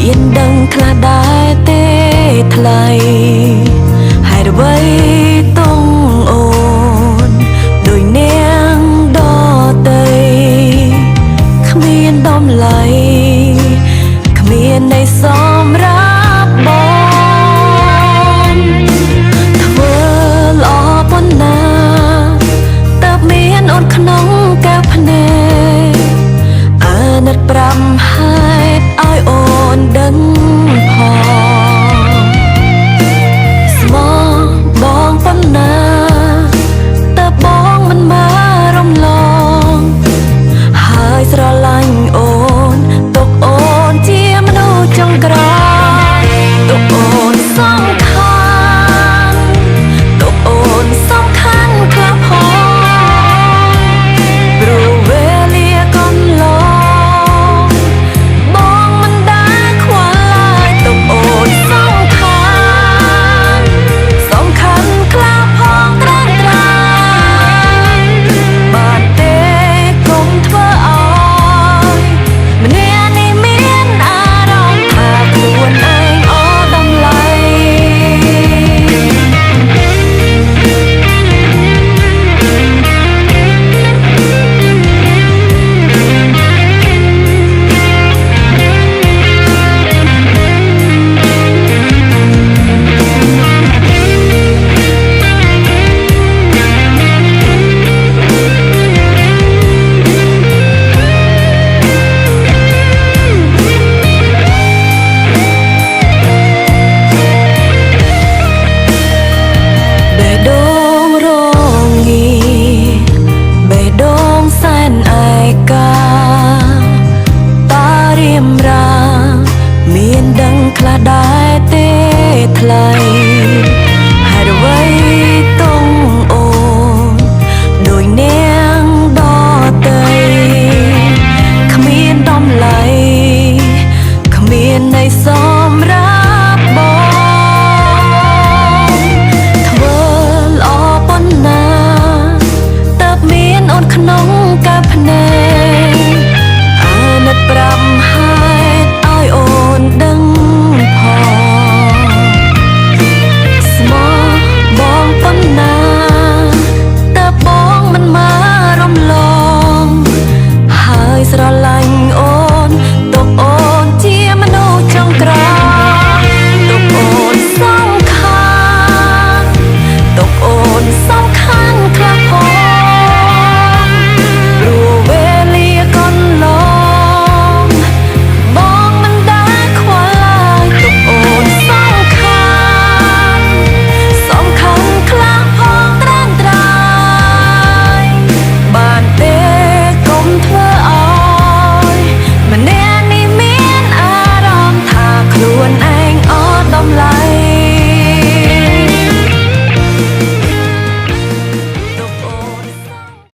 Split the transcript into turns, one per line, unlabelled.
មានដឹងខ្លះដែរទេថ្លៃហើយអ្វីតុងអូនដោយនាងដតីគ្មានតម្លៃគ្មាននៃសម្រាប់បងធ្វើល្អប៉ុណ្ណាតើមានអូនក្នុងកែវភ្នែកអាណិតប្រាំហេតុឲ្យអូនដឹងផងស្មោះបងប៉ុណ្ណាតើបងមិនមករំលងហើយស្រឡាញ់អូនទុកអូនជាមនុស្សចុងក្រោយទុកអូនសំខាន់ទុកអូនសំខាន់ខ្លះផងព្រោះវេលាកន្លងមានដឹងខ្លះដែរទេថ្លៃ